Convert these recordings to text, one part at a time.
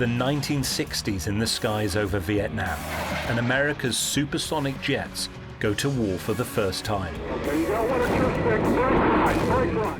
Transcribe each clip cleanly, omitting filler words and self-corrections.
the 1960s in the skies over Vietnam, and America's supersonic jets go to war for the first time.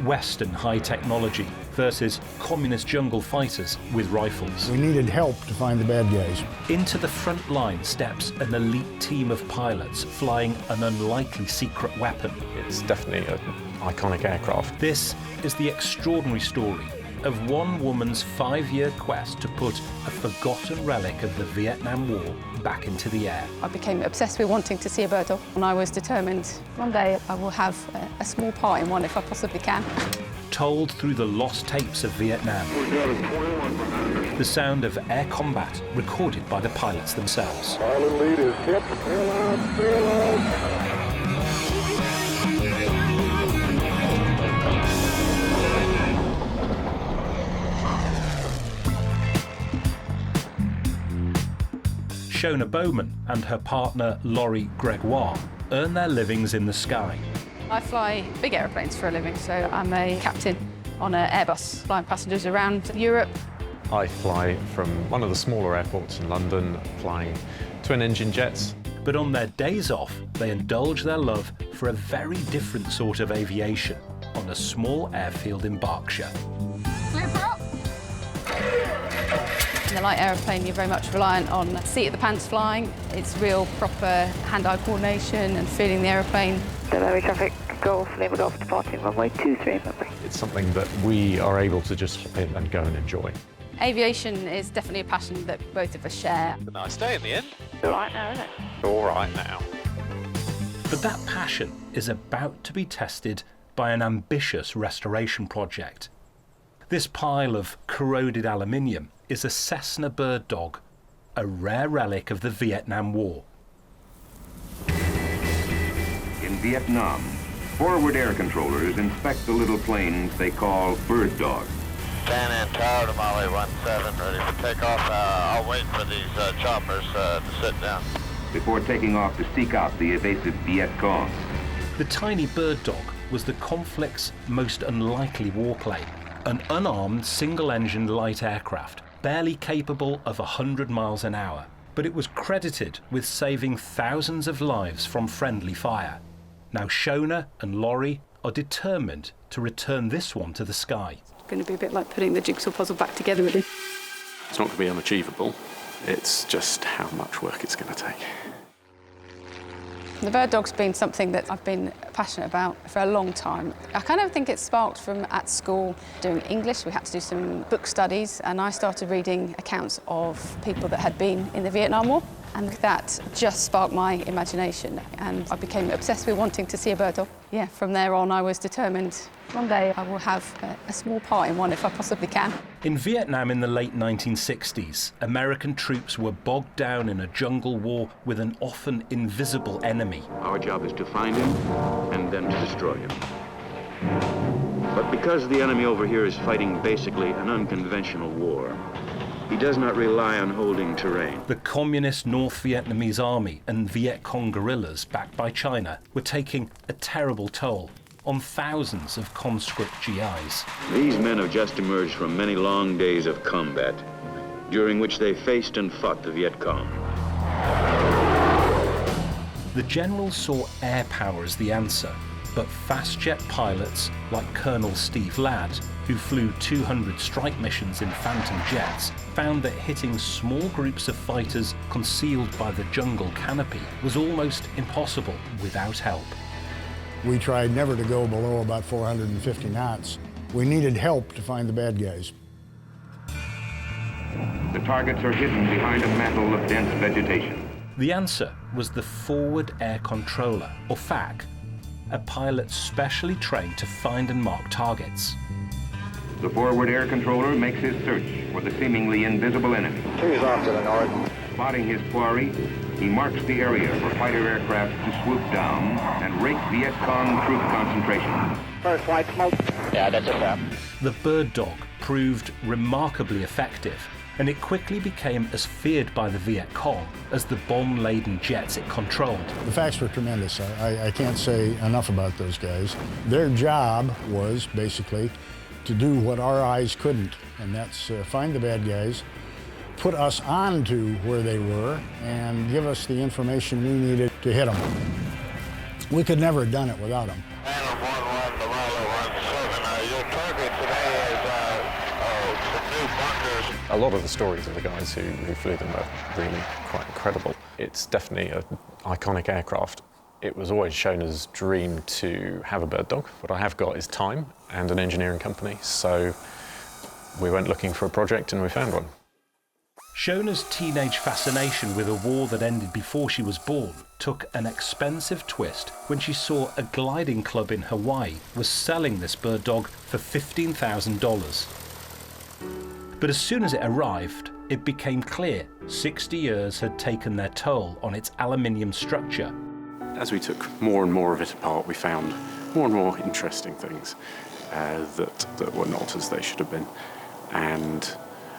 Western high technology versus communist jungle fighters with rifles. We needed help to find the bad guys. Into the front line steps an elite team of pilots flying an unlikely secret weapon. It's definitely an iconic aircraft. This is the extraordinary story of one woman's 5-year quest to put a forgotten relic of the Vietnam War back into the air. I became obsessed with wanting to see a bird dog, and I was determined one day I will have a small part in one if I possibly can. Told through the lost tapes of Vietnam. The sound of air combat recorded by the pilots themselves. Pilot lead is hit. Sail out, sail out. Shona Bowman and her partner Laurie Gregoire earn their livings in the sky. I fly big aeroplanes for a living, so I'm a captain on an Airbus, flying passengers around Europe. I fly from one of the smaller airports in London, flying twin-engine jets. But on their days off, they indulge their love for a very different sort of aviation on a small airfield in Berkshire. In the light aeroplane, you're very much reliant on seat of the pants flying. It's real proper hand-eye coordination and feeling the aeroplane. Delaware traffic, Golf, Lima Golf, departing runway 23, remember. It's something that we are able to just hop in and go and enjoy. Aviation is definitely a passion that both of us share. A nice day in the end. It's all right now, isn't it? All right now. But that passion is about to be tested by an ambitious restoration project. This pile of corroded aluminium is a Cessna bird dog, a rare relic of the Vietnam War. In Vietnam, forward air controllers inspect the little planes they call bird dogs. San and tower to Molly 17, ready for takeoff. I'll wait for these choppers to sit down. Before taking off to seek out the evasive Viet Cong. The tiny bird dog was the conflict's most unlikely warplane, an unarmed single-engine light aircraft, barely capable of 100 miles an hour. But it was credited with saving thousands of lives from friendly fire. Now Shona and Laurie are determined to return this one to the sky. It's going to be a bit like putting the jigsaw puzzle back together with him. It's not going to be unachievable. It's just how much work it's going to take. The bird dog's been something that I've been passionate about for a long time. I kind of think it sparked from at school doing English. We had to do some book studies, and I started reading accounts of people that had been in the Vietnam War, and that just sparked my imagination, and I became obsessed with wanting to see a bird dog. Yeah, from there on I was determined one day I will have a small part in one if I possibly can. In Vietnam in the late 1960s, American troops were bogged down in a jungle war with an often invisible enemy. Our job is to find him and then to destroy him. But because the enemy over here is fighting basically an unconventional war, he does not rely on holding terrain. The communist North Vietnamese army and Viet Cong guerrillas, backed by China, were taking a terrible toll on thousands of conscript GIs. These men have just emerged from many long days of combat, during which they faced and fought the Viet Cong. The generals saw air power as the answer, but fast jet pilots like Colonel Steve Ladd, who flew 200 strike missions in Phantom jets, found that hitting small groups of fighters concealed by the jungle canopy was almost impossible without help. We tried never to go below about 450 knots. We needed help to find the bad guys. The targets are hidden behind a mantle of dense vegetation. The answer was the Forward Air Controller, or FAC, a pilot specially trained to find and mark targets. The forward air controller makes his search for the seemingly invisible enemy. Two's off to the north. Spotting his quarry, he marks the area for fighter aircraft to swoop down and rake Viet Cong troop concentration. First flight smoke. Yeah, that's a wrap. The bird dog proved remarkably effective, and it quickly became as feared by the Viet Cong as the bomb-laden jets it controlled. The facts were tremendous. I can't say enough about those guys. Their job was basically to do what our eyes couldn't, and that's find the bad guys, put us onto where they were and give us the information we needed to hit them. We could never have done it without them. Adam 11, Lilo 17, your target today is some new bunkers. A lot of the stories of the guys who flew them are really quite incredible. It's definitely an iconic aircraft. It was always Shona's dream to have a bird dog. What I have got is time and an engineering company, so we went looking for a project and we found one. Shona's teenage fascination with a war that ended before she was born took an expensive twist when she saw a gliding club in Hawaii was selling this bird dog for $15,000. But as soon as it arrived, it became clear 60 years had taken their toll on its aluminium structure. As we took more and more of it apart, we found more and more interesting things that were not as they should have been. And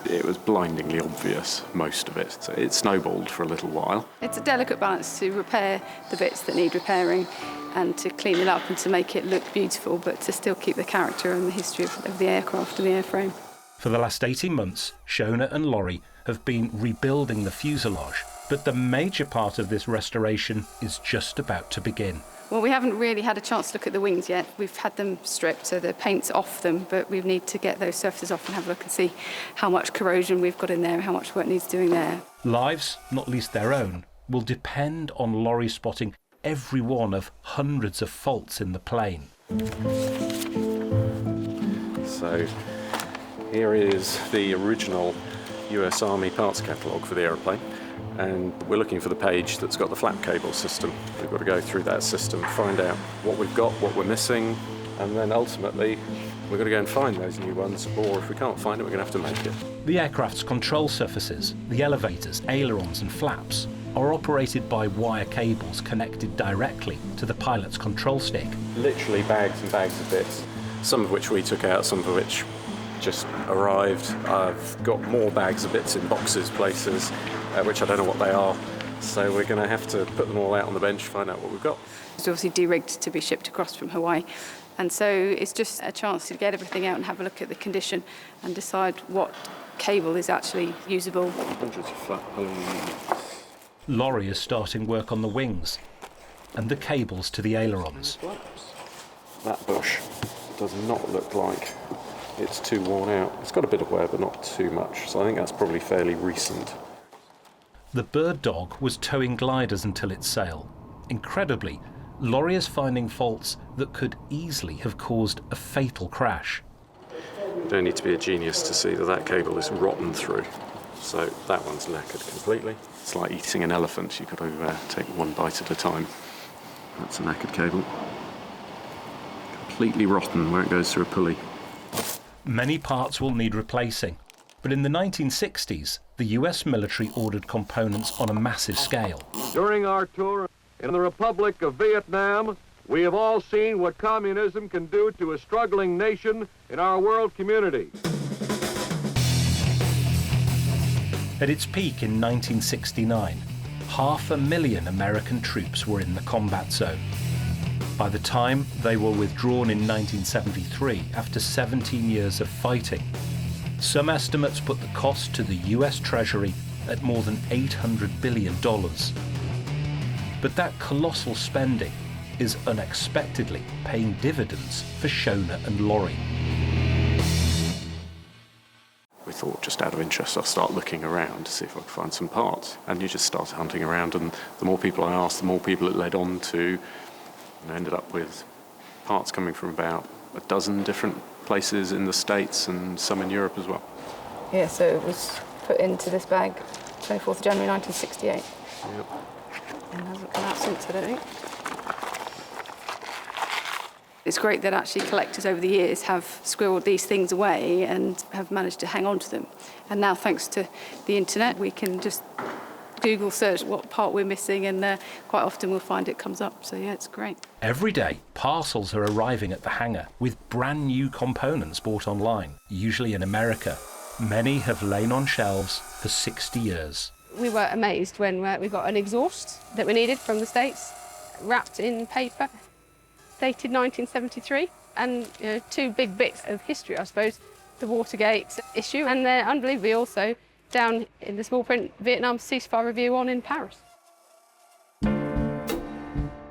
it was blindingly obvious, most of it. So it snowballed for a little while. It's a delicate balance to repair the bits that need repairing and to clean it up and to make it look beautiful, but to still keep the character and the history of the aircraft and the airframe. For the last 18 months, Shona and Laurie have been rebuilding the fuselage, but the major part of this restoration is just about to begin. Well, we haven't really had a chance to look at the wings yet. We've had them stripped, so the paint's off them, but we need to get those surfaces off and have a look and see how much corrosion we've got in there and how much work needs doing there. Lives, not least their own, will depend on Laurie spotting every one of hundreds of faults in the plane. So here is the original US Army parts catalogue for the aeroplane. And we're looking for the page that's got the flap cable system. We've got to go through that system, find out what we've got, what we're missing, and then ultimately we're going to go and find those new ones, or if we can't find it, we're going to have to make it. The aircraft's control surfaces, the elevators, ailerons and flaps, are operated by wire cables connected directly to the pilot's control stick. Literally bags and bags of bits, some of which we took out, some of which just arrived. I've got more bags of bits in boxes, places, which I don't know what they are. So we're going to have to put them all out on the bench, find out what we've got. It's obviously de-rigged to be shipped across from Hawaii. And so it's just a chance to get everything out and have a look at the condition and decide what cable is actually usable. Hundreds of flat aluminium. Laurie is starting work on the wings and the cables to the ailerons. That bush does not look like it's too worn out. It's got a bit of wear, but not too much, so I think that's probably fairly recent. The bird dog was towing gliders until its sale. Incredibly, Laurie is finding faults that could easily have caused a fatal crash. You don't need to be a genius to see that that cable is rotten through. So that one's knackered completely. It's like eating an elephant. You've got to take one bite at a time. That's a knackered cable. Completely rotten where it goes through a pulley. Many parts will need replacing, but in the 1960s, the US military ordered components on a massive scale. During our tour in the Republic of Vietnam, we have all seen what communism can do to a struggling nation in our world community. At its peak in 1969, 500,000 American troops were in the combat zone. By the time they were withdrawn in 1973, after 17 years of fighting, some estimates put the cost to the US Treasury at more than $800 billion. But that colossal spending is unexpectedly paying dividends for Shona and Laurie. We thought, just out of interest, I'll start looking around to see if I can find some parts. And you just start hunting around, and the more people I asked, the more people it led on to. And I ended up with parts coming from about a dozen different places in the States and some in Europe as well. Yeah, so it was put into this bag 24th of January 1968. Yep. And hasn't come out since, I don't think. It's great that actually collectors over the years have squirreled these things away and have managed to hang on to them. And now, thanks to the internet, we can just Google search what part we're missing, and quite often we'll find it comes up. So yeah, it's great. Every day, parcels are arriving at the hangar with brand new components bought online, usually in America. Many have lain on shelves for 60 years. We were amazed when we got an exhaust that we needed from the States, wrapped in paper, dated 1973, and two big bits of history, I suppose. The Watergate issue, and unbelievably also down in the small print, Vietnam ceasefire review on in Paris.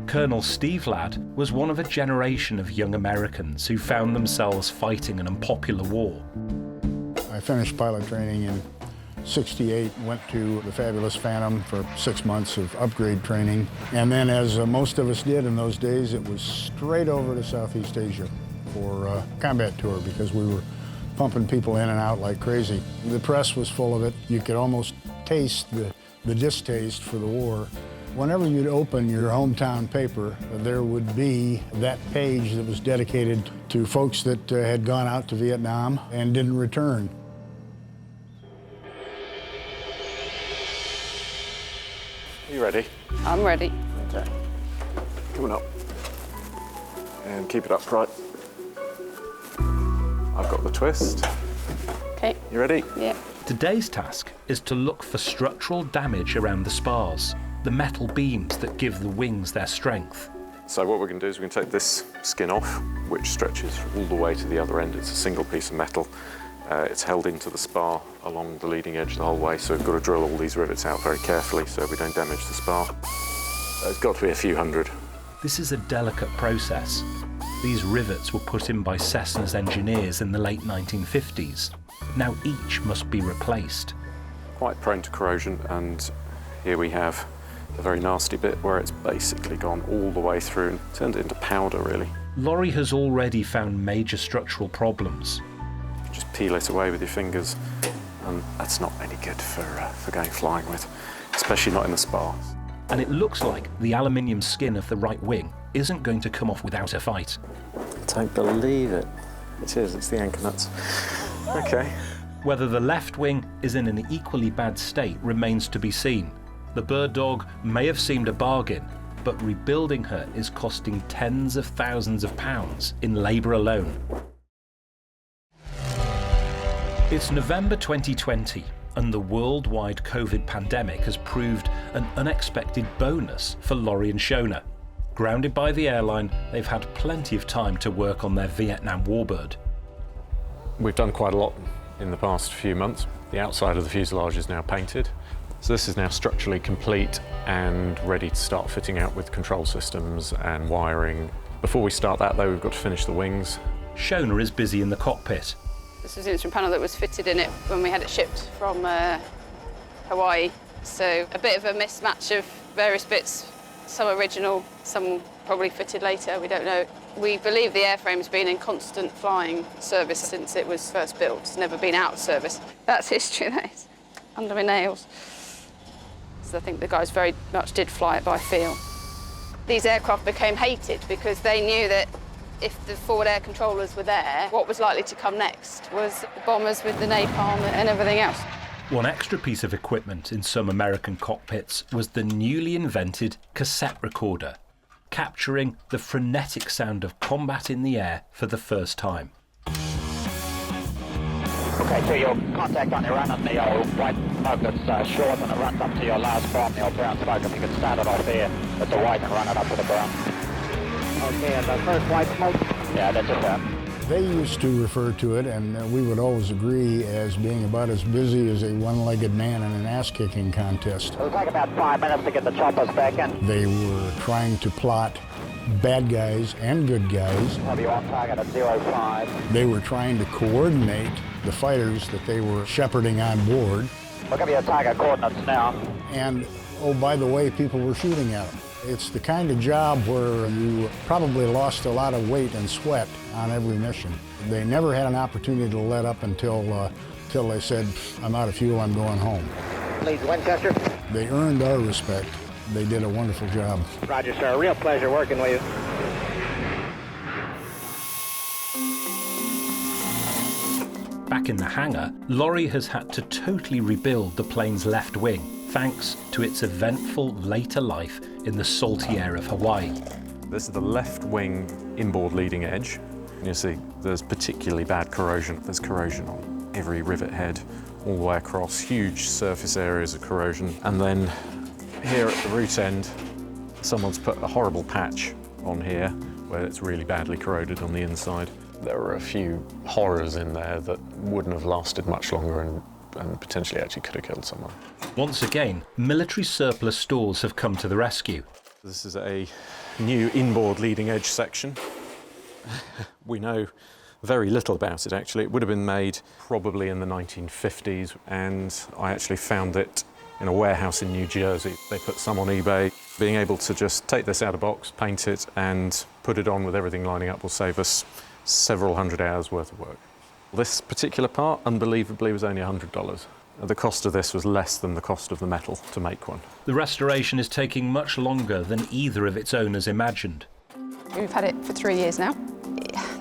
Colonel Steve Ladd was one of a generation of young Americans who found themselves fighting an unpopular war. I finished pilot training in '68, went to the fabulous Phantom for 6 months of upgrade training, and then, as most of us did in those days, it was straight over to Southeast Asia for a combat tour because we were pumping people in and out like crazy. The press was full of it. You could almost taste the distaste for the war. Whenever you'd open your hometown paper, there would be that page that was dedicated to folks that had gone out to Vietnam and didn't return. Are you ready? I'm ready. Okay. Coming up. And keep it upright. I've got the twist. Okay. You ready? Yeah. Today's task is to look for structural damage around the spars, the metal beams that give the wings their strength. So what we're going to do is we're going to take this skin off, which stretches all the way to the other end. It's a single piece of metal. It's held into the spar along the leading edge the whole way, so we've got to drill all these rivets out very carefully so we don't damage the spar. It's got to be a few hundred. This is a delicate process. These rivets were put in by Cessna's engineers in the late 1950s. Now each must be replaced. Quite prone to corrosion, and here we have a very nasty bit where it's basically gone all the way through and turned it into powder, really. Laurie has already found major structural problems. Just peel it away with your fingers, and that's not any good for going flying with, especially not in the spar. And it looks like the aluminium skin of the right wing isn't going to come off without a fight. Don't believe it. It is, it's the anchor nuts. Okay. Whether the left wing is in an equally bad state remains to be seen. The bird dog may have seemed a bargain, but rebuilding her is costing tens of thousands of pounds in labour alone. It's November 2020, and the worldwide COVID pandemic has proved an unexpected bonus for Laurie and Shona. Grounded by the airline, they've had plenty of time to work on their Vietnam warbird. We've done quite a lot in the past few months. The outside of the fuselage is now painted. So this is now structurally complete and ready to start fitting out with control systems and wiring. Before we start that though, we've got to finish the wings. Shona is busy in the cockpit. This was the instrument panel that was fitted in it when we had it shipped from Hawaii. So a bit of a mismatch of various bits, some original, some probably fitted later, we don't know. We believe the airframe's been in constant flying service since it was first built. It's never been out of service. That's history, that is, under my nails. So I think the guys very much did fly it by feel. These aircraft became hated because they knew that if the forward air controllers were there, what was likely to come next was the bombers with the napalm and everything else. One extra piece of equipment in some American cockpits was the newly invented cassette recorder, capturing the frenetic sound of combat in the air for the first time. Okay, so your contact on your run on the white smoke that's short and it runs up to your last form, the brown smoke. If you could start it off there with the white and run it up to the brown. Okay, and the first white smoke? Yeah, that's it. They used to refer to it, and we would always agree, as being about as busy as a one-legged man in an ass-kicking contest. It'll take about 5 minutes to get the choppers back in. They were trying to plot bad guys and good guys. Have you on target at 05. They were trying to coordinate the fighters that they were shepherding on board. Look at your target coordinates now. And, oh, by the way, people were shooting at them. It's the kind of job where you probably lost a lot of weight and sweat on every mission. They never had an opportunity to let up until they said, I'm out of fuel, I'm going home. Leeds Winchester. They earned our respect. They did a wonderful job. Roger, sir. A real pleasure working with you. Back in the hangar, Laurie has had to totally rebuild the plane's left wing, thanks to its eventful later life in the salty air of Hawaii. This is the left wing inboard leading edge. You see, there's particularly bad corrosion. There's corrosion on every rivet head, all the way across, huge surface areas of corrosion. And then here at the root end, someone's put a horrible patch on here where it's really badly corroded on the inside. There were a few horrors in there that wouldn't have lasted much longer, and and potentially actually could have killed someone. Once again, military surplus stores have come to the rescue. This is a new inboard leading edge section. We know very little about it actually. It would have been made probably in the 1950s, and I actually found it in a warehouse in New Jersey. They put some on eBay. Being able to just take this out of box, paint it and put it on with everything lining up will save us several hundred hours worth of work. This particular part, unbelievably, was only $100. The cost of this was less than the cost of the metal to make one. The restoration is taking much longer than either of its owners imagined. We've had it for 3 years now.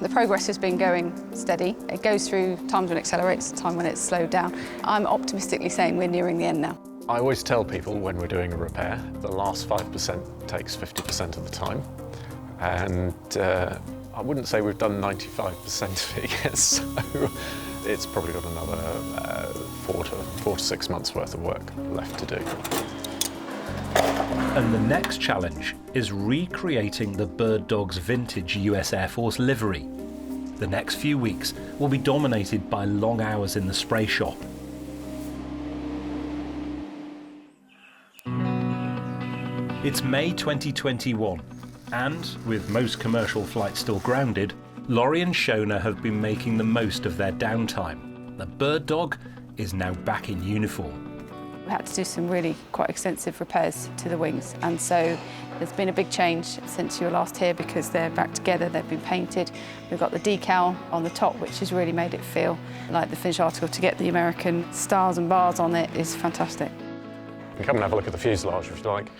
The progress has been going steady. It goes through times when it accelerates, time when it's slowed down. I'm optimistically saying we're nearing the end now. I always tell people when we're doing a repair, the last 5% takes 50% of the time. And I wouldn't say we've done 95% of it yet, so it's probably got another 4 to 6 months worth of work left to do. And the next challenge is recreating the Bird Dog's vintage US Air Force livery. The next few weeks will be dominated by long hours in the spray shop. It's May 2021, and with most commercial flights still grounded, Laurie and Shona have been making the most of their downtime. The Bird Dog is now back in uniform. We had to do some really quite extensive repairs to the wings, and so there's been a big change since you were last here because they're back together, they've been painted. We've got the decal on the top, which has really made it feel like the finished article. To get the American stars and bars on it is fantastic. You can come and have a look at the fuselage if you like.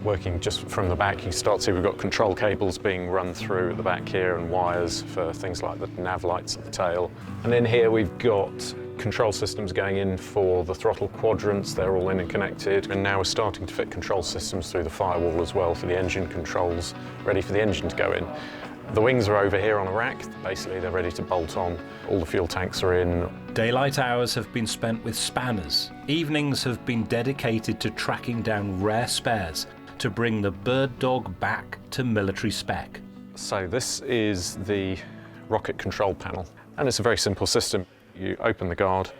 Working just from the back, you can start to see we've got control cables being run through at the back here and wires for things like the nav lights at the tail. And in here we've got control systems going in for the throttle quadrants. They're all in and connected. And now we're starting to fit control systems through the firewall as well for the engine controls, ready for the engine to go in. The wings are over here on a rack. Basically, they're ready to bolt on. All the fuel tanks are in. Daylight hours have been spent with spanners. Evenings have been dedicated to tracking down rare spares to bring the Bird Dog back to military spec. So this is the rocket control panel, and it's a very simple system. You open the guard,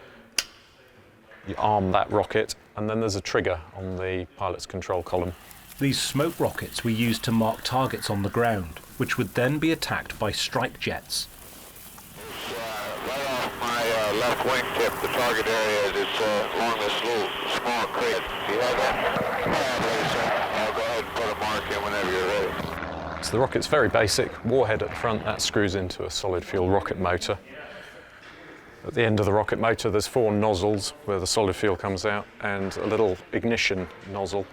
you arm that rocket, and then there's a trigger on the pilot's control column. These smoke rockets were used to mark targets on the ground, which would then be attacked by strike jets. Right off my left wingtip, the target area is along this little small crater. Do you have that? I'll go ahead and put a mark in whenever you're ready. So the rocket's very basic. Warhead at the front, that screws into a solid fuel rocket motor. At the end of the rocket motor, there's 4 nozzles where the solid fuel comes out and a little ignition nozzle.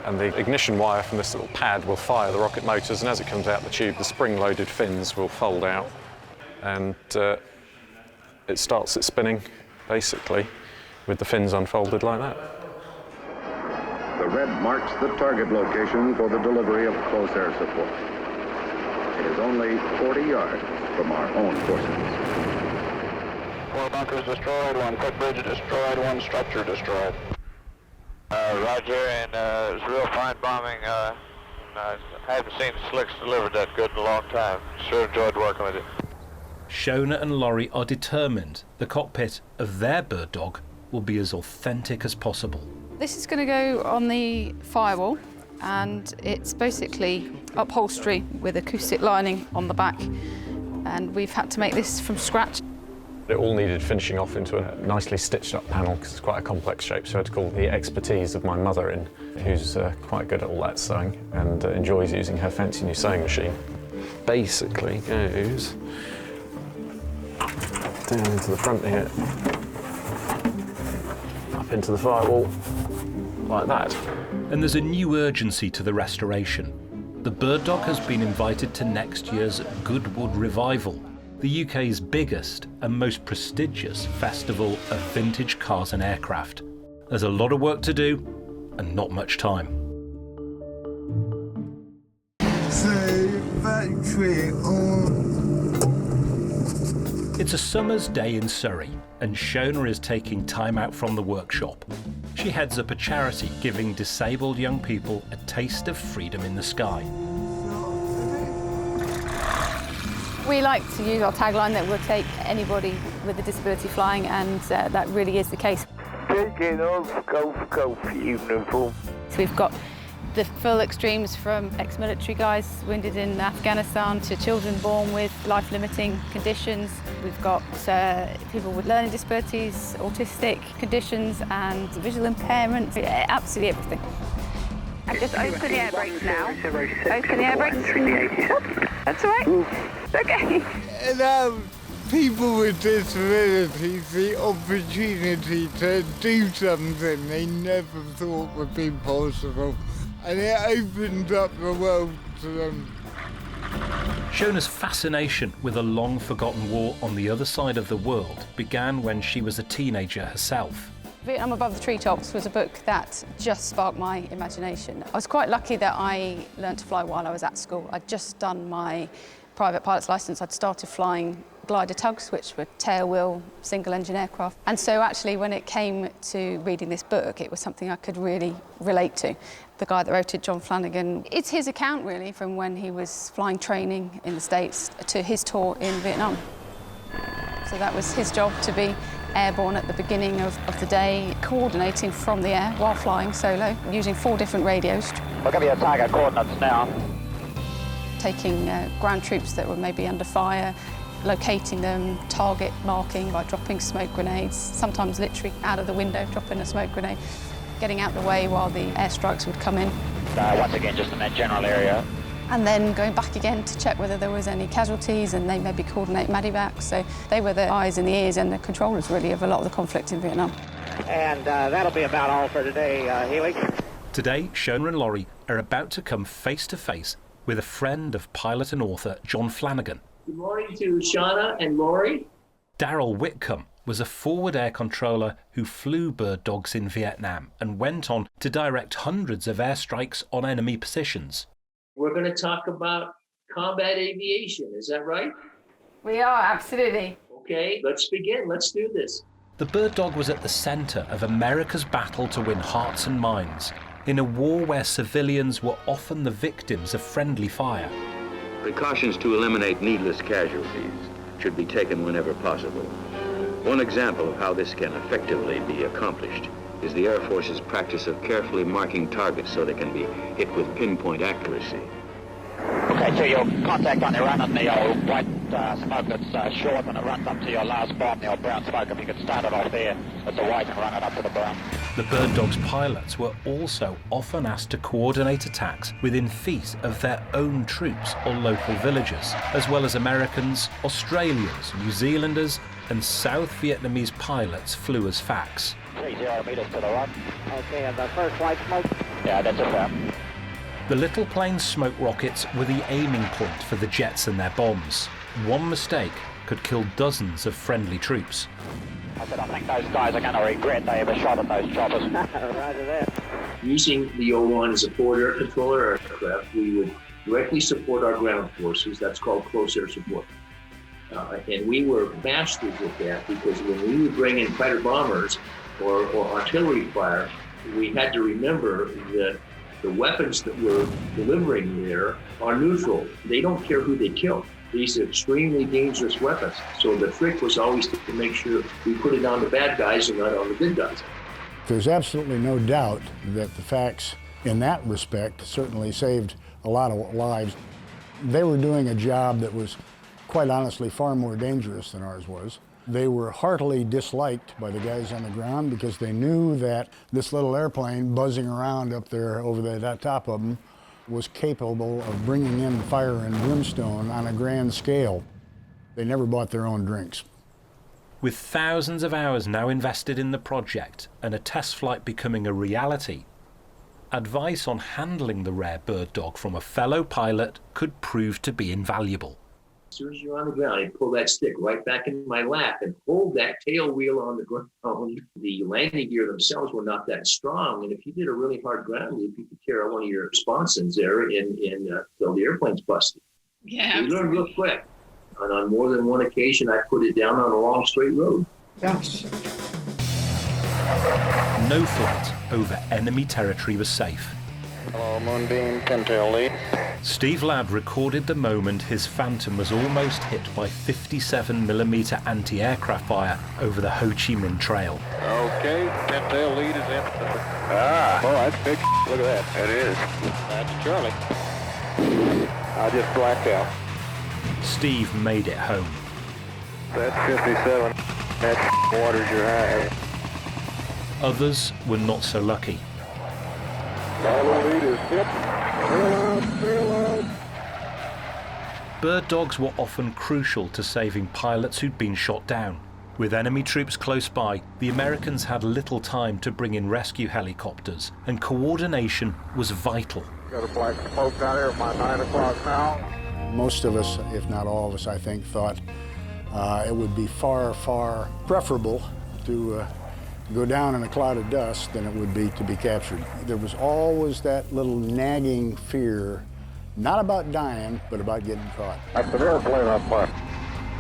And the ignition wire from this little pad will fire the rocket motors, and as it comes out the tube, the spring-loaded fins will fold out, and it starts it spinning, basically, with the fins unfolded like that. The red marks the target location for the delivery of close air support. It is only 40 yards from our own forces. 4 bunkers destroyed, 1 footbridge destroyed, 1 structure destroyed. Roger, and it was real fine bombing. I haven't seen slicks delivered that good in a long time. Sure enjoyed working with it. Shona and Laurie are determined the cockpit of their Bird Dog will be as authentic as possible. This is going to go on the firewall, and it's basically upholstery with acoustic lining on the back, and we've had to make this from scratch. It all needed finishing off into a nicely stitched up panel because it's quite a complex shape, so I had to call the expertise of my mother in, who's quite good at all that sewing and enjoys using her fancy new sewing machine. Basically goes down into the front here, up into the firewall, like that. And there's a new urgency to the restoration. The Bird Dog has been invited to next year's Goodwood Revival, the UK's biggest and most prestigious festival of vintage cars and aircraft. There's a lot of work to do and not much time. It's a summer's day in Surrey, and Shona is taking time out from the workshop. She heads up a charity giving disabled young people a taste of freedom in the sky. We like to use our tagline that we'll take anybody with a disability flying, and that really is the case. Taking off golf uniform. So we've got the full extremes from ex-military guys wounded in Afghanistan to children born with life-limiting conditions. We've got people with learning disabilities, autistic conditions and visual impairment, absolutely everything. And just open the air brakes now. Open the air brakes. That's all right. Okay. And people with disabilities the opportunity to do something they never thought would be possible. And it opened up the world to them. Shona's fascination with a long-forgotten war on the other side of the world began when she was a teenager herself. Vietnam Above the Treetops was a book that just sparked my imagination. I was quite lucky that I learned to fly while I was at school. I'd just done my private pilot's licence. I'd started flying glider tugs, which were tailwheel, single-engine aircraft. And so actually when it came to reading this book, it was something I could really relate to. The guy that wrote it, John Flanagan, it's his account really from when he was flying training in the States to his tour in Vietnam. So that was his job, to be airborne at the beginning of the day, coordinating from the air while flying solo, using 4 different radios. We'll give you your target coordinates now. Taking ground troops that were maybe under fire, locating them, target marking by dropping smoke grenades, sometimes literally out of the window dropping a smoke grenade, getting out the way while the airstrikes would come in. Once again, just in that general area. And then going back again to check whether there was any casualties, and they maybe coordinate medevacs. So they were the eyes and the ears and the controllers really of a lot of the conflict in Vietnam. And that'll be about all for today, Healy. Today, Shona and Laurie are about to come face to face with a friend of pilot and author John Flanagan. Good morning to Shona and Laurie. Daryl Whitcomb was a forward air controller who flew bird dogs in Vietnam and went on to direct hundreds of airstrikes on enemy positions. We're going to talk about combat aviation, is that right? We are, absolutely. Okay, let's begin. Let's do this. The bird dog was at the centre of America's battle to win hearts and minds in a war where civilians were often the victims of friendly fire. Precautions to eliminate needless casualties should be taken whenever possible. One example of how this can effectively be accomplished is the Air Force's practice of carefully marking targets so they can be hit with pinpoint accuracy. Okay, so your contact on your run on the white smoke that's short and it runs up to your last bomb, the old brown smoke. If you could start it off there at the white and run it up to the brown. The bird dog's pilots were also often asked to coordinate attacks within feet of their own troops or local villagers, as well as Americans, Australians, New Zealanders, and South Vietnamese pilots flew as FACs. 30 meters to the right. Okay, and the first white smoke? Yeah, that's it. The little plane's smoke rockets were the aiming point for the jets and their bombs. One mistake could kill dozens of friendly troops. I said, I think those guys are going to regret they ever shot at those choppers. Roger that. Using the O1 as a forward air controller aircraft, we would directly support our ground forces. That's called close air support. And we were masters at that because when we would bring in fighter bombers or artillery fire, we had to remember that the weapons that we're delivering there are neutral. They don't care who they kill. These are extremely dangerous weapons. So the trick was always to make sure we put it on the bad guys and not on the good guys. There's absolutely no doubt that the FACs, in that respect, certainly saved a lot of lives. They were doing a job that was, quite honestly, far more dangerous than ours was. They were heartily disliked by the guys on the ground because they knew that this little airplane buzzing around up there over the top of them was capable of bringing in fire and brimstone on a grand scale. They never bought their own drinks. With thousands of hours now invested in the project and a test flight becoming a reality, advice on handling the rare bird dog from a fellow pilot could prove to be invaluable. As soon as you're on the ground, you pull that stick right back in my lap and hold that tail wheel on the ground. The landing gear themselves were not that strong, and if you did a really hard ground loop, you could tear one of your sponsons there until the airplane's busted. Yeah. You learn real quick. And on more than one occasion, I put it down on a long straight road. Gosh. No flight over enemy territory was safe. Hello, Moonbeam, Pintail Lee. Steve Ladd recorded the moment his Phantom was almost hit by 57mm anti-aircraft fire over the Ho Chi Minh Trail. Okay, pintail lead is in. Ah, oh, that's big. Look at that. It is. That's Charlie. I just blacked out. Steve made it home. That's 57. That waters your eye. Others were not so lucky. Follow lead is hit. Bird dogs were often crucial to saving pilots who'd been shot down. With enemy troops close by, the Americans had little time to bring in rescue helicopters, and coordination was vital. Got a black smoke down here at my 9 o'clock now. Most of us, if not all of us, I think, thought it would be far, far preferable to go down in a cloud of dust than it would be to be captured. There was always that little nagging fear, not about dying, but about getting caught. That's an airplane up there.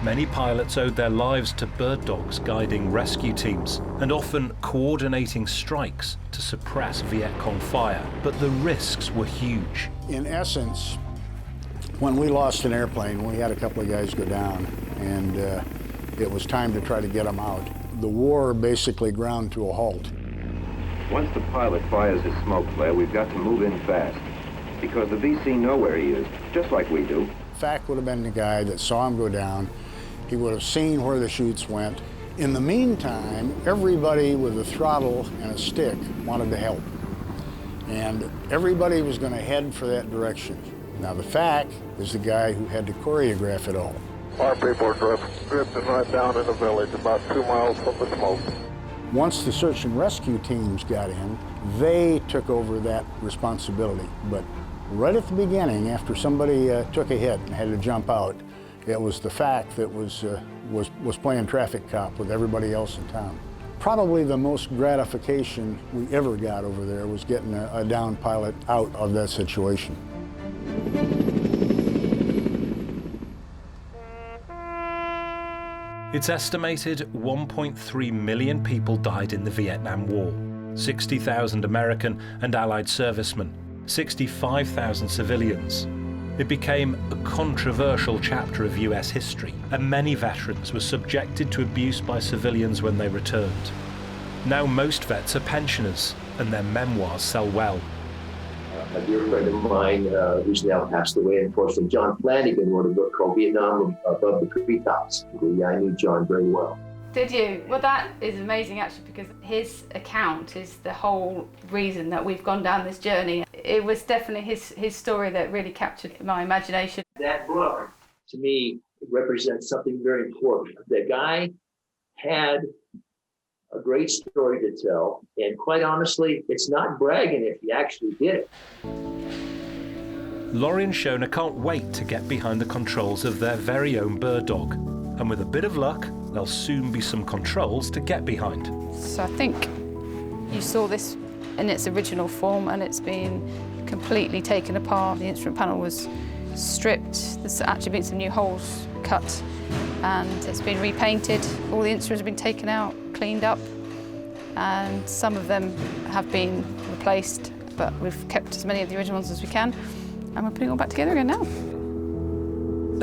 Many pilots owed their lives to bird dogs guiding rescue teams and often coordinating strikes to suppress Viet Cong fire, but the risks were huge. In essence, when we lost an airplane, we had a couple of guys go down, and it was time to try to get them out. The war basically ground to a halt. Once the pilot fires his smoke flare, we've got to move in fast, because the VC know where he is, just like we do. Fact would have been the guy that saw him go down. He would have seen where the chutes went. In the meantime, everybody with a throttle and a stick wanted to help. And everybody was going to head for that direction. Now the fact is the guy who had to choreograph it all. Our people are drifting right down in the village, about 2 miles from the smoke. Once the search and rescue teams got in, they took over that responsibility. But right at the beginning, after somebody took a hit and had to jump out, it was the fact that was playing traffic cop with everybody else in town. Probably the most gratification we ever got over there was getting a downed pilot out of that situation. It's estimated 1.3 million people died in the Vietnam War. 60,000 American and Allied servicemen, 65,000 civilians. It became a controversial chapter of US history, and many veterans were subjected to abuse by civilians when they returned. Now most vets are pensioners, and their memoirs sell well. A dear friend of mine who's now passed away, unfortunately, John Flanagan, wrote a book called Vietnam Above the Treetops. I knew John very well. Did you? Well, that is amazing, actually, because his account is the whole reason that we've gone down this journey. It was definitely his story that really captured my imagination. That book, to me, represents something very important. The guy had a great story to tell, and quite honestly, it's not bragging if he actually did it. Laurie and Shona can't wait to get behind the controls of their very own bird dog. And with a bit of luck, there'll soon be some controls to get behind. So I think you saw this in its original form, and it's been completely taken apart. The instrument panel was stripped. There's actually been some new holes cut, and it's been repainted. All the instruments have been taken out, cleaned up, and some of them have been replaced, but we've kept as many of the original ones as we can, and we're putting it all back together again now.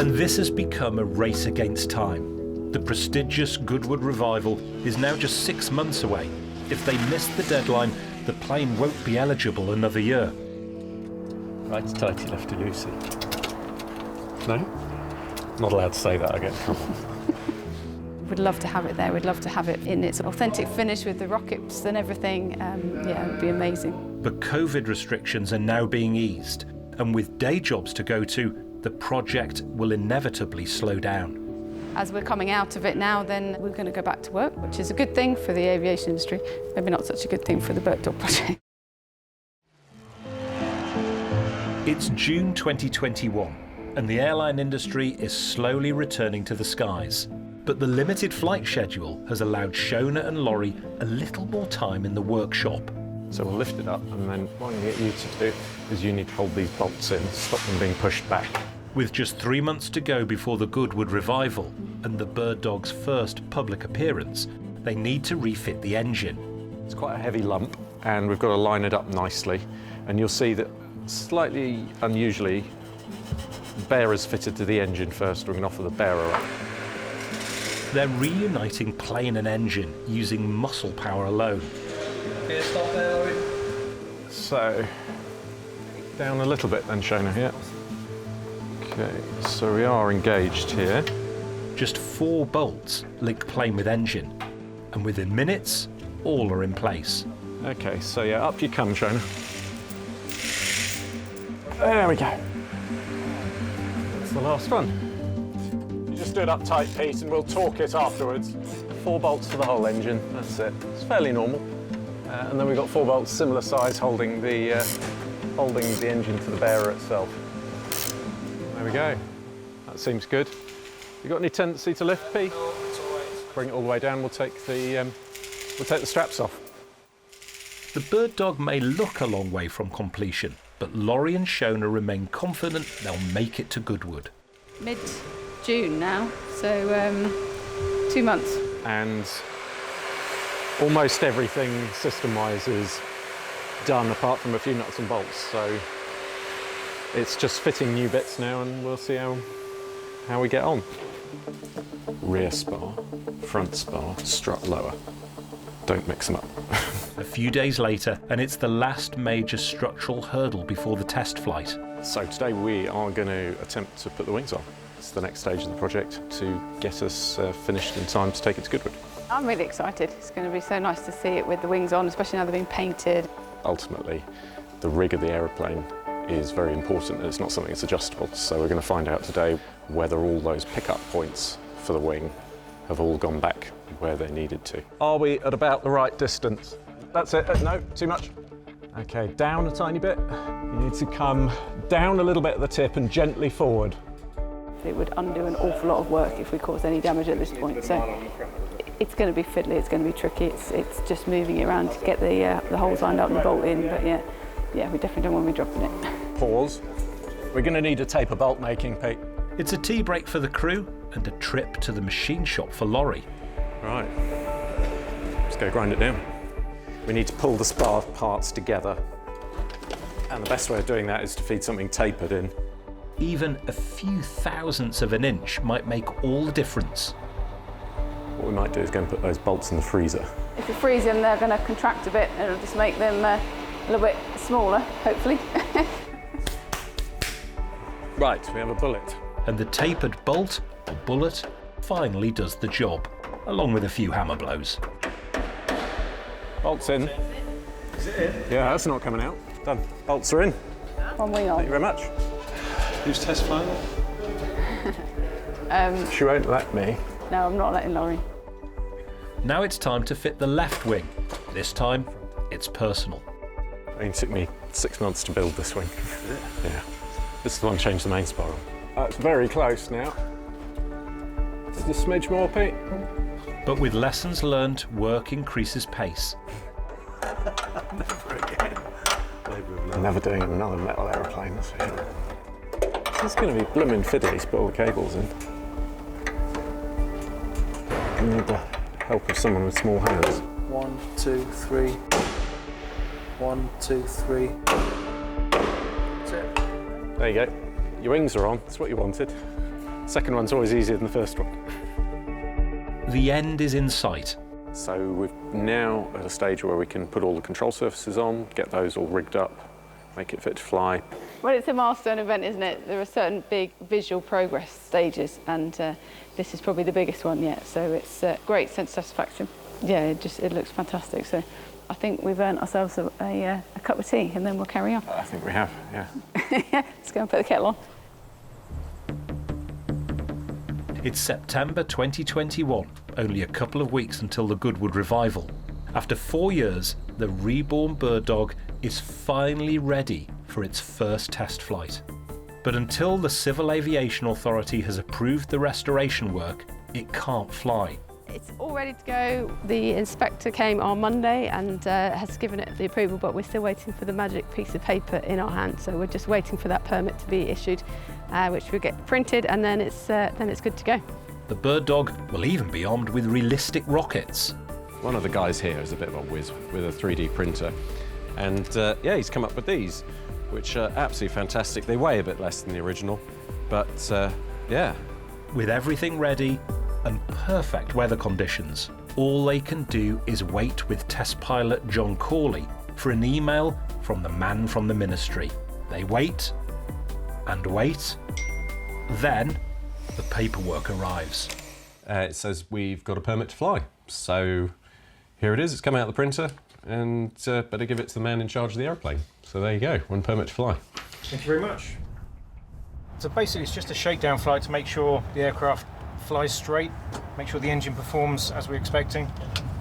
And this has become a race against time. The prestigious Goodwood Revival is now just 6 months away. If they miss the deadline, the plane won't be eligible another year. Righty tighty, lefty loosey. No? Not allowed to say that again. We'd love to have it there. We'd love to have it in its authentic finish with the rockets and everything. Yeah, it would be amazing. But COVID restrictions are now being eased, and with day jobs to go to, the project will inevitably slow down. As we're coming out of it now, then we're going to go back to work, which is a good thing for the aviation industry, maybe not such a good thing for the bird dog project. It's June 2021, and the airline industry is slowly returning to the skies. But the limited flight schedule has allowed Shona and Laurie a little more time in the workshop. So we'll lift it up, and then what I get you to do is you need to hold these bolts in, stop them being pushed back. With just 3 months to go before the Goodwood Revival and the bird dog's first public appearance, they need to refit the engine. It's quite a heavy lump, and we've got to line it up nicely, and you'll see that slightly unusually bearers fitted to the engine first. We're going to offer the bearer up. They're reuniting plane and engine using muscle power alone. So, down a little bit then, Shona, yeah. Okay, so we are engaged here. Just 4 bolts link plane with engine, and within minutes, all are in place. Okay, so yeah, up you come, Shona. There we go. That's the last one. You just do it up tight, Pete, and we'll torque it afterwards. 4 bolts for the whole engine, that's it. It's fairly normal. And then we've got 4 bolts similar size holding the engine to the bearer itself. There we go. That seems good. You got any tendency to lift, Pete? No, it's all right. Bring it all the way down. We'll take the straps off. The Bird Dog may look a long way from completion, but Laurie and Shona remain confident they'll make it to Goodwood. Mid-June now, so 2 months. And almost everything system-wise is done apart from a few nuts and bolts, so it's just fitting new bits now, and we'll see how we get on. Rear spar, front spar, strut lower. Don't mix them up. A few days later, and it's the last major structural hurdle before the test flight. So today we are going to attempt to put the wings on. It's the next stage of the project to get us finished in time to take it to Goodwood. I'm really excited. It's going to be so nice to see it with the wings on, especially now they've been painted. Ultimately, the rig of the aeroplane is very important, and it's not something that's adjustable. So we're going to find out today whether all those pickup points for the wing have all gone back where they needed to. Are we at about the right distance? That's it. No, too much. Okay, down a tiny bit. You need to come down a little bit at the tip and gently forward. It would undo an awful lot of work if we caused any damage at this point. So it's going to be fiddly, it's going to be tricky. It's just moving it around to get the holes lined up and the bolt in. But yeah, we definitely don't want to be dropping it. Pause. We're going to need a taper bolt making, Pete. It's a tea break for the crew and a trip to the machine shop for Laurie. Right. Let's go grind it down. We need to pull the spar parts together, and the best way of doing that is to feed something tapered in. Even a few thousandths of an inch might make all the difference. What we might do is go and put those bolts in the freezer. If you freeze them, they're going to contract a bit, and it'll just make them a little bit smaller, hopefully. Right, we have a bullet. And the tapered bolt, or bullet, finally does the job, along with a few hammer blows. Bolts in. Is it in? Yeah, that's not coming out. Done. Bolts are in. One wing on. Thank you very much. Who's test flying? She won't let me. No, I'm not letting Laurie. Now it's time to fit the left wing. This time, it's personal. It took me 6 months to build this wing. Yeah. This is the one I changed the main spar on. That's very close now. Just a smidge more, Pete. But with lessons learned, work increases pace. Never again. I'm never doing another metal aeroplane, that's for sure. It's going to be blooming fiddly to put all the cables in. I need the help of someone with small hands. 1, 2, 3. 1, 2, 3. That's it. There you go. Your wings are on, that's what you wanted. Second one's always easier than the first one. The end is in sight. So we're now at a stage where we can put all the control surfaces on, get those all rigged up, make it fit to fly. Well, it's a milestone event, isn't it? There are certain big visual progress stages, and this is probably the biggest one yet, so it's a great sense of satisfaction. Yeah, it looks fantastic, so I think we've earned ourselves a cup of tea, and then we'll carry on. I think we have, yeah. Let's go and put the kettle on. It's September 2021, only a couple of weeks until the Goodwood Revival. After 4 years, the reborn Bird Dog is finally ready for its first test flight. But until the Civil Aviation Authority has approved the restoration work, it can't fly. It's all ready to go. The inspector came on Monday and has given it the approval, but we're still waiting for the magic piece of paper in our hand. So we're just waiting for that permit to be issued, which will get printed, and then it's good to go. The Bird Dog will even be armed with realistic rockets. One of the guys here is a bit of a whiz with a 3D printer, and yeah, he's come up with these. which are absolutely fantastic. They weigh a bit less than the original, but yeah. With everything ready and perfect weather conditions, all they can do is wait with test pilot John Corley for an email from the man from the ministry. They wait and wait, then the paperwork arrives. It says we've got a permit to fly. So here it is, it's come out of the printer, and better give it to the man in charge of the aeroplane. So there you go, one permit to fly. Thank you very much. So basically it's just a shakedown flight to make sure the aircraft flies straight, make sure the engine performs as we're expecting,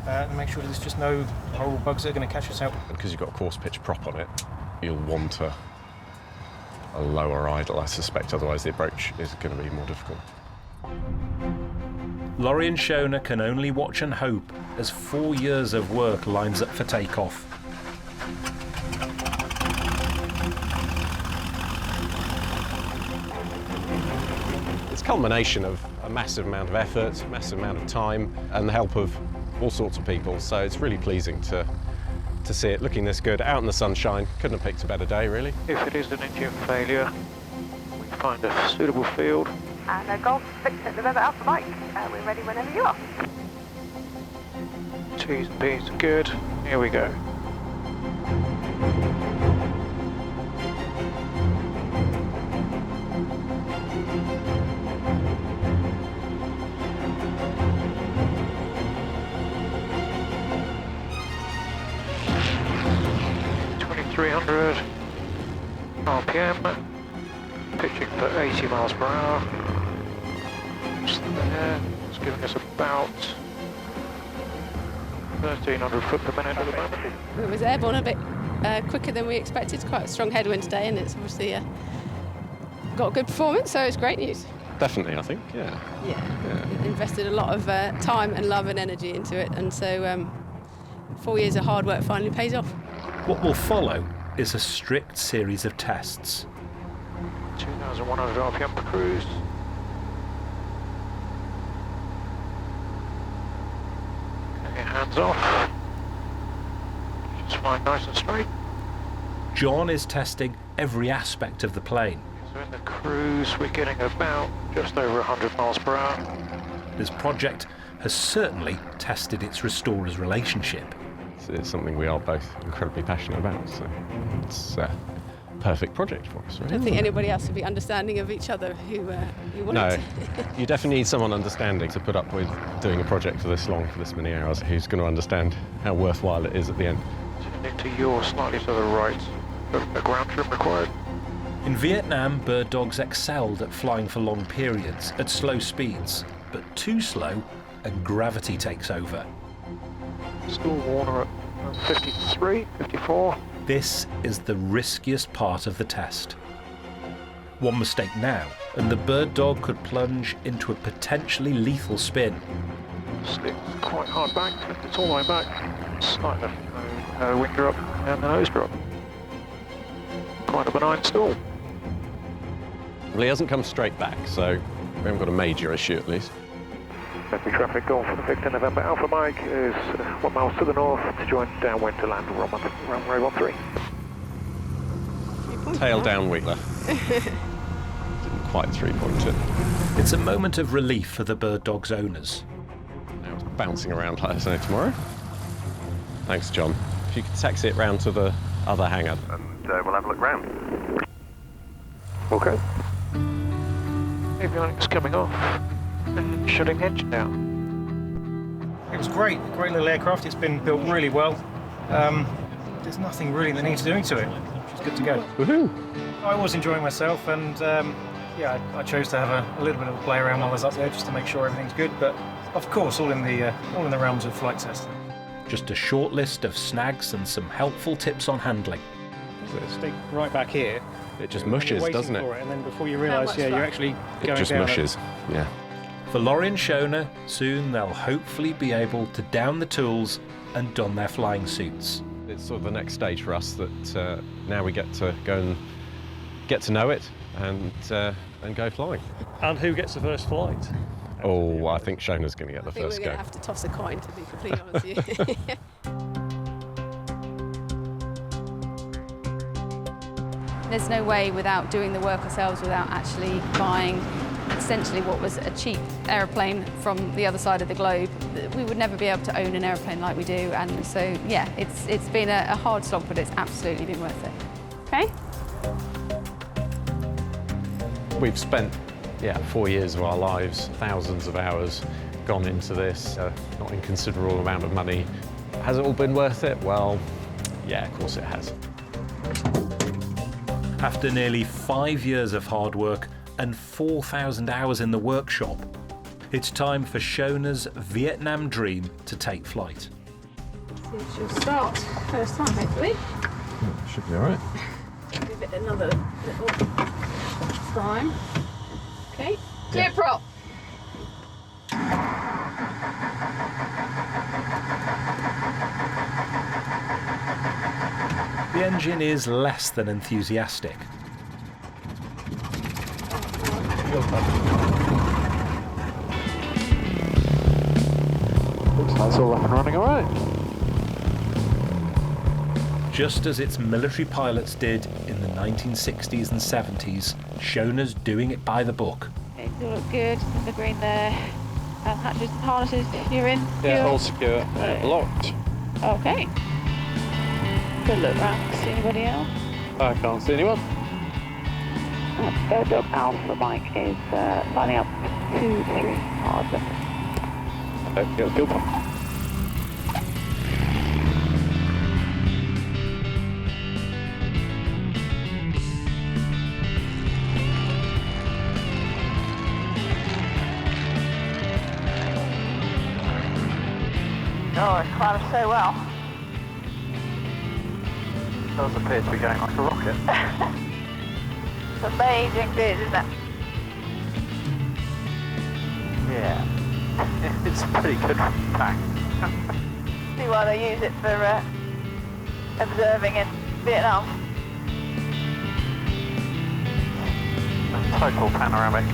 and make sure there's just no horrible bugs that are going to catch us out. Because you've got a course pitch prop on it, you'll want a lower idle, I suspect, otherwise the approach is going to be more difficult. Laurie and Shona can only watch and hope as 4 years of work lines up for takeoff. It's a culmination of a massive amount of effort, a massive amount of time, and the help of all sorts of people, so it's really pleasing to see it looking this good, out in the sunshine. Couldn't have picked a better day, really. If it is an engine failure, we find a suitable field. And Golf Victor November Alpha Mike, we're ready whenever you are. T's and P's are good. Here we go. RPM, pitching for 80 miles per hour. Just there, it's giving us about 1,300 foot per minute at the moment. It was airborne a bit quicker than we expected. It's quite a strong headwind today, and it's obviously got a good performance, so it's great news. Definitely, I think, yeah. Yeah. Invested a lot of time and love and energy into it, and so 4 years of hard work finally pays off. What will follow is a strict series of tests. 2,100 RPM per cruise. Okay, hands off. Just flying nice and straight. John is testing every aspect of the plane. So in the cruise, we're getting about just over 100 miles per hour. This project has certainly tested its restorer's relationship. It's something we are both incredibly passionate about, so it's a perfect project for us. Really. I don't think anybody else would be understanding of each other who wouldn't. No, you definitely need someone understanding to put up with doing a project for this long, for this many hours, who's going to understand how worthwhile it is at the end. Turning to your slightly to the right, a ground trim required. In Vietnam, bird dogs excelled at flying for long periods at slow speeds, but too slow and gravity takes over. Still Warner at 53, 54. This is the riskiest part of the test. One mistake now, and the bird dog could plunge into a potentially lethal spin. Stick quite hard back, it's all the way back. Slight wing drop and the nose drop. Quite a benign stall. Well, he hasn't come straight back, so we haven't got a major issue at least. Heavy traffic Golf for the Victor November Alpha Mike is 1 mile to the north to join downwind to land runway 13. Tail down Wheeler. Didn't quite three-point it. It's a moment of relief for the bird dog's owners. Now it's bouncing around like I say tomorrow. Thanks, John. If you could taxi it round to the other hangar, and we'll have a look round. Okay. Avionics coming off. And shutting the engine down. It was great little aircraft. It's been built really well. There's nothing really that needs doing to it. It's good to go. Woohoo! I was enjoying myself, and yeah, I chose to have a little bit of a play around while I was up there, just to make sure everything's good. But of course, all in the realms of flight testing. Just a short list of snags and some helpful tips on handling. So stick right back here. It just mushes, doesn't it? And then before you realise, yeah, you're actually going down. It just mushes. Yeah. For Laurie and Shona, soon they'll hopefully be able to down the tools and don their flying suits. It's sort of the next stage for us that now we get to go and get to know it and go flying. And who gets the first flight? Oh, I think Shona's going to get the first go. We're going to have to toss a coin, to be completely honest with you. There's no way without doing the work ourselves, without actually buying essentially what was a cheap aeroplane from the other side of the globe, we would never be able to own an aeroplane like we do. And so, yeah, it's been a hard slog, but it's absolutely been worth it. Okay? We've spent, 4 years of our lives, thousands of hours gone into this, not inconsiderable amount of money. Has it all been worth it? Well, yeah, of course it has. After nearly 5 years of hard work and 4,000 hours in the workshop, it's time for Shona's Vietnam dream to take flight. So she'll start first time, hopefully. Should be all right. Give it another little time. Okay, clear prop. The engine is less than enthusiastic. Looks like it's all up and running all right. Just as its military pilots did in the 1960s and 70s, Shona's doing it by the book. Okay, you look good. The green there. Hatches and harnesses, you're in. Yeah, You're all secure. Locked. Okay. Good look round. See anybody else? I can't see anyone. Bird Dog Alpha Mike is lining up 2, 3 hard left. Okay, get fuel pump. Oh, it's climbing so well. Does appear to be going like a rocket. It's amazing bit, isn't it? Yeah. It's pretty good back. See why they use it for observing in Vietnam. Total panoramic.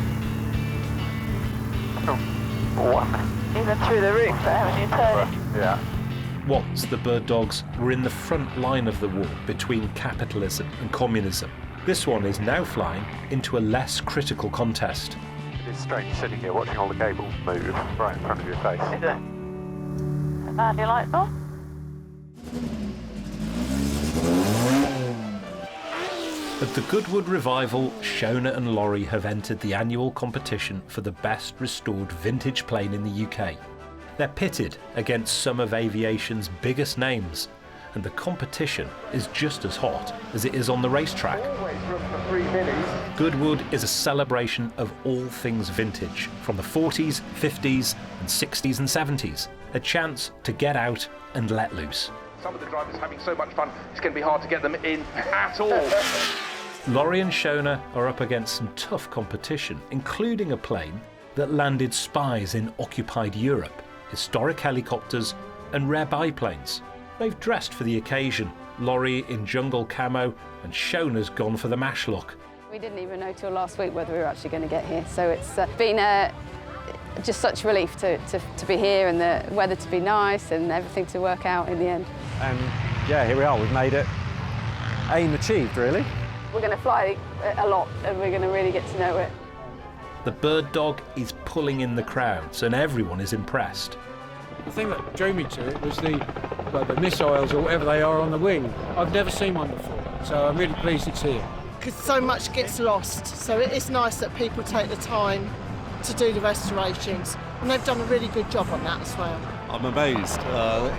Even through the roof there when you turn it. Yeah. Once the bird dogs were in the front line of the war between capitalism and communism. This one is now flying into a less critical contest. It's strange sitting here watching all the cables move right in front of your face. Is it? And your lights on? At the Goodwood Revival, Shona and Laurie have entered the annual competition for the best restored vintage plane in the UK. They're pitted against some of aviation's biggest names, and the competition is just as hot as it is on the racetrack. Goodwood is a celebration of all things vintage, from the 40s, 50s and 60s and 70s. A chance to get out and let loose. Some of the drivers having so much fun, it's going to be hard to get them in at all. Laurie and Shona are up against some tough competition, including a plane that landed spies in occupied Europe, historic helicopters and rare biplanes. They've dressed for the occasion, Laurie in jungle camo and Shona's gone for the MASH look. We didn't even know till last week whether we were actually going to get here, so it's been just such relief to be here and the weather to be nice and everything to work out in the end. And yeah, here we are, we've made it. Aim achieved, really. We're going to fly a lot and we're going to really get to know it. The bird dog is pulling in the crowds and everyone is impressed. The thing that drew me to it was the missiles or whatever they are on the wing. I've never seen one before, so I'm really pleased it's here. Because so much gets lost, so it is nice that people take the time to do the restorations, and they've done a really good job on that as well. I'm amazed.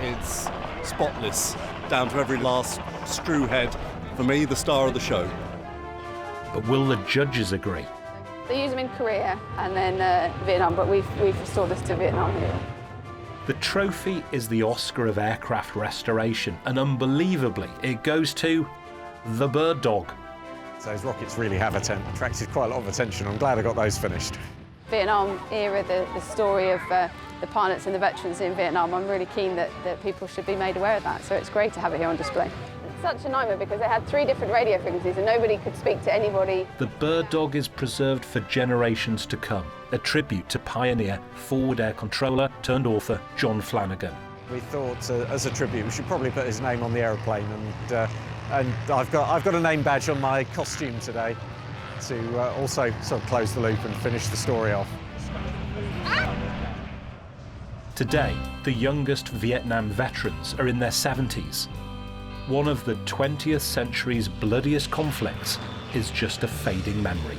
It's spotless, down to every last screw head. For me, the star of the show. But will the judges agree? They use them in Korea and then Vietnam, but we've restored this to Vietnam here. The trophy is the Oscar of aircraft restoration, and unbelievably, it goes to the bird dog. Those rockets really have attracted quite a lot of attention. I'm glad I got those finished. Vietnam era, the story of the pilots and the veterans in Vietnam, I'm really keen that people should be made aware of that, so it's great to have it here on display. It's such a nightmare because they had 3 different radio frequencies and nobody could speak to anybody. The bird dog is preserved for generations to come, a tribute to pioneer forward air controller turned author John Flanagan. We thought, as a tribute, we should probably put his name on the aeroplane, and And I've got a name badge on my costume today to also sort of close the loop and finish the story off. Today, the youngest Vietnam veterans are in their 70s. One of the 20th century's bloodiest conflicts is just a fading memory.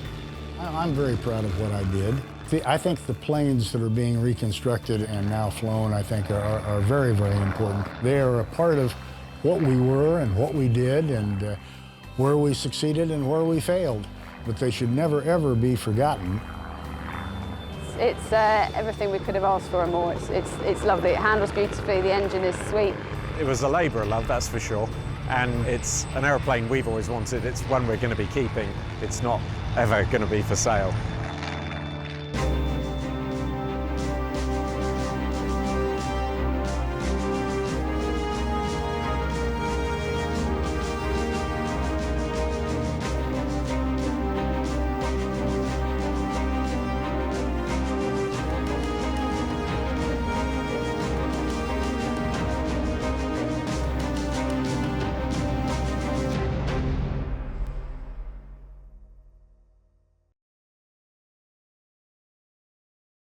I'm very proud of what I did. I think the planes that are being reconstructed and now flown, I think, are very, very important. They are a part of what we were and what we did and where we succeeded and where we failed. But they should never, ever be forgotten. It's everything we could have asked for and more. It's lovely. It handles beautifully. The engine is sweet. It was a labour of love, that's for sure. And it's an aeroplane we've always wanted. It's one we're going to be keeping. It's not ever going to be for sale.